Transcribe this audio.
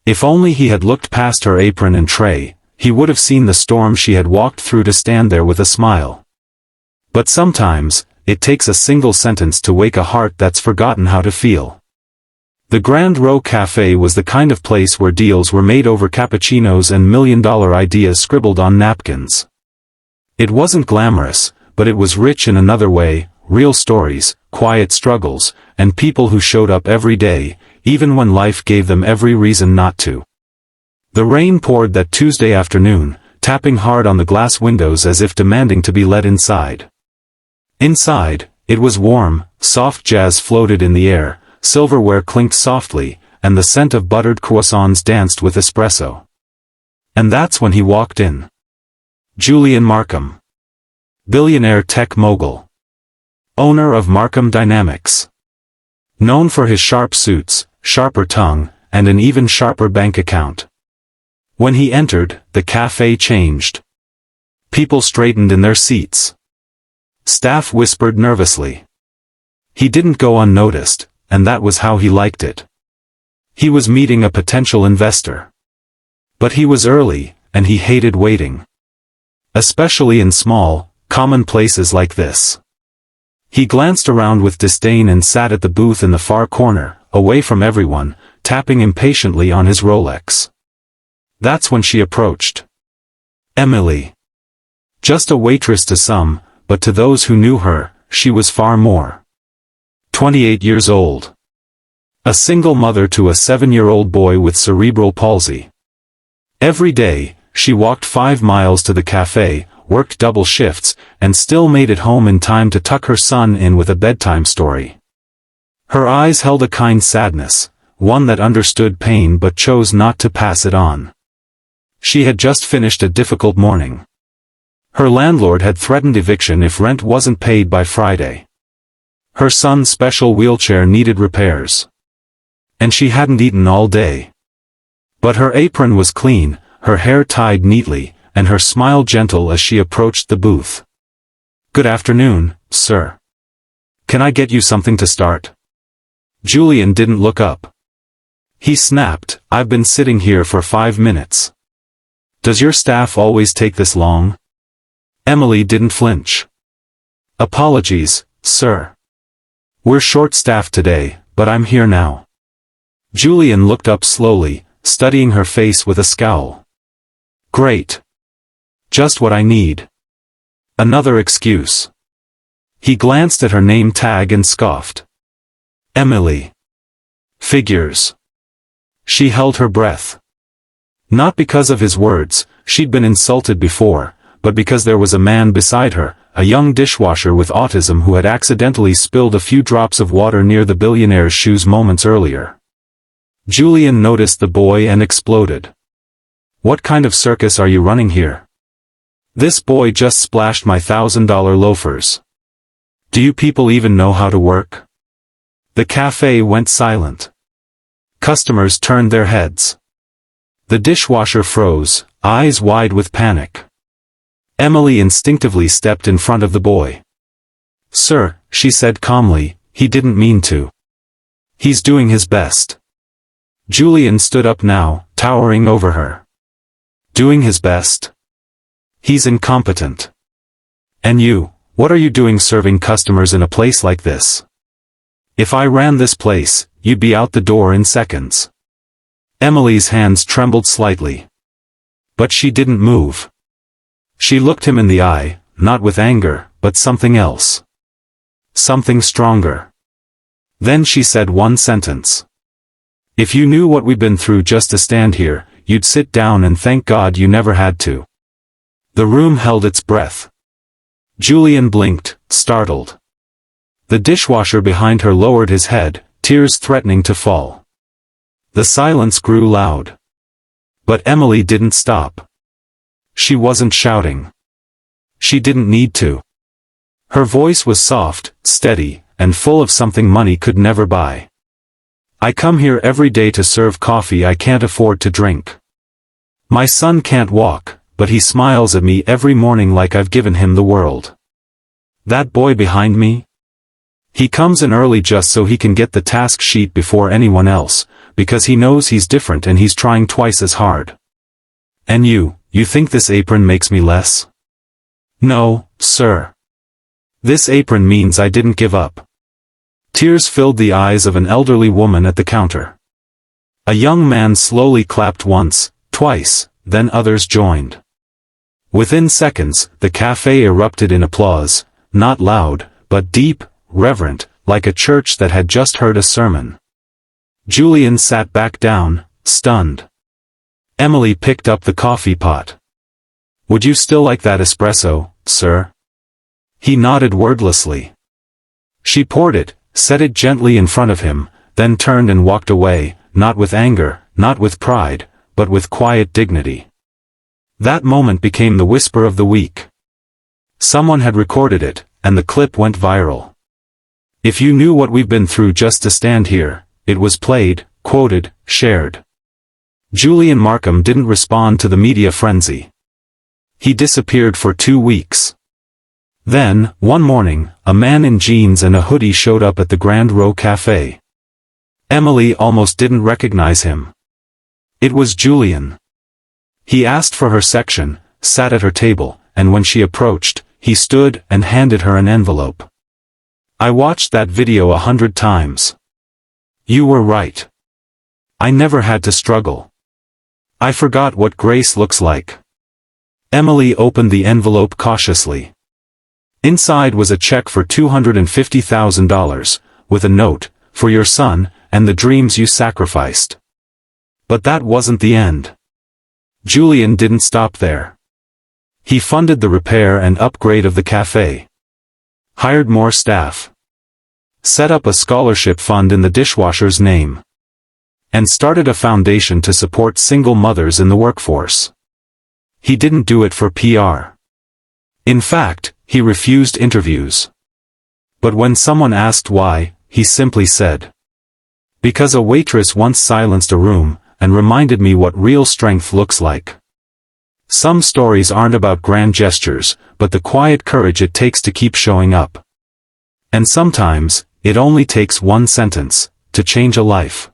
If only he had looked past her apron and tray, he would have seen the storm she had walked through to stand there with a smile. But sometimes, it takes a single sentence to wake a heart that's forgotten how to feel. The Grand Row Café was the kind of place where deals were made over cappuccinos and million-dollar ideas scribbled on napkins. It wasn't glamorous, but it was rich in another way, real stories, quiet struggles, and people who showed up every day, even when life gave them every reason not to. The rain poured that Tuesday afternoon, tapping hard on the glass windows as if demanding to be let inside. Inside, it was warm, soft jazz floated in the air, silverware clinked softly, and the scent of buttered croissants danced with espresso. And that's when he walked in. Julian Markham. Billionaire tech mogul. Owner of Markham Dynamics. Known for his sharp suits, sharper tongue, and an even sharper bank account. When he entered, the cafe changed. People straightened in their seats. Staff whispered nervously. He didn't go unnoticed, and that was how he liked it. He was meeting a potential investor. But he was early, and he hated waiting. Especially in small, common places like this. He glanced around with disdain and sat at the booth in the far corner, away from everyone, tapping impatiently on his Rolex. That's when she approached. Emily. Just a waitress to some, but to those who knew her, she was far more. 28 years old. A single mother to a 7-year-old boy with cerebral palsy. Every day, she walked 5 miles to the cafe, worked double shifts, and still made it home in time to tuck her son in with a bedtime story. Her eyes held a kind sadness, one that understood pain but chose not to pass it on. She had just finished a difficult morning. Her landlord had threatened eviction if rent wasn't paid by Friday. Her son's special wheelchair needed repairs. And she hadn't eaten all day. But her apron was clean, her hair tied neatly, and her smile gentle as she approached the booth. "Good afternoon, sir. Can I get you something to start?" Julian didn't look up. He snapped, "I've been sitting here for 5 minutes. Does your staff always take this long?" Emily didn't flinch. "Apologies, sir. We're short-staffed today, but I'm here now." Julian looked up slowly, studying her face with a scowl. "Great. Just what I need. Another excuse." He glanced at her name tag and scoffed. Emily. Figures. She held her breath. Not because of his words, she'd been insulted before, but because there was a man beside her, a young dishwasher with autism who had accidentally spilled a few drops of water near the billionaire's shoes moments earlier. Julian noticed the boy and exploded. "What kind of circus are you running here? This boy just splashed my $1,000 loafers. Do you people even know how to work?" The cafe went silent. Customers turned their heads. The dishwasher froze, eyes wide with panic. Emily instinctively stepped in front of the boy. "Sir," she said calmly, "he didn't mean to. He's doing his best." Julian stood up now, towering over her. "Doing his best? He's incompetent. And you, what are you doing serving customers in a place like this? If I ran this place, you'd be out the door in seconds." Emily's hands trembled slightly. But she didn't move. She looked him in the eye, not with anger, but something else. Something stronger. Then she said one sentence. "If you knew what we've been through just to stand here, you'd sit down and thank God you never had to." The room held its breath. Julian blinked, startled. The dishwasher behind her lowered his head, tears threatening to fall. The silence grew loud. But Emily didn't stop. She wasn't shouting. She didn't need to. Her voice was soft, steady, and full of something money could never buy. "I come here every day to serve coffee I can't afford to drink. My son can't walk, but he smiles at me every morning like I've given him the world. That boy behind me? He comes in early just so he can get the task sheet before anyone else, because he knows he's different and he's trying twice as hard. And you think this apron makes me less? No, sir. This apron means I didn't give up. Tears filled the eyes of an elderly woman at the counter. A young man slowly clapped once, twice, then others joined. Within seconds, the café erupted in applause, not loud, but deep, reverent, like a church that had just heard a sermon. Julian sat back down, stunned. Emily picked up the coffee pot. Would you still like that espresso, sir? He nodded wordlessly. She poured it, set it gently in front of him, then turned and walked away, not with anger, not with pride, but with quiet dignity. That moment became the whisper of the week. Someone had recorded it, and the clip went viral. If you knew what we've been through just to stand here, it was played, quoted, shared. Julian Markham didn't respond to the media frenzy. He disappeared for 2 weeks. Then, one morning, a man in jeans and a hoodie showed up at the Grand Row Café. Emily almost didn't recognize him. It was Julian. He asked for her section, sat at her table, and when she approached, he stood and handed her an envelope. I watched that video 100 times. You were right. I never had to struggle. I forgot what grace looks like. Emily opened the envelope cautiously. Inside was a check for $250,000, with a note, for your son, and the dreams you sacrificed. But that wasn't the end. Julian didn't stop there. He funded the repair and upgrade of the café. Hired more staff. Set up a scholarship fund in the dishwasher's name. And started a foundation to support single mothers in the workforce. He didn't do it for PR. In fact, he refused interviews. But when someone asked why, he simply said, because a waitress once silenced a room, and reminded me what real strength looks like. Some stories aren't about grand gestures, but the quiet courage it takes to keep showing up. And sometimes, it only takes one sentence, to change a life.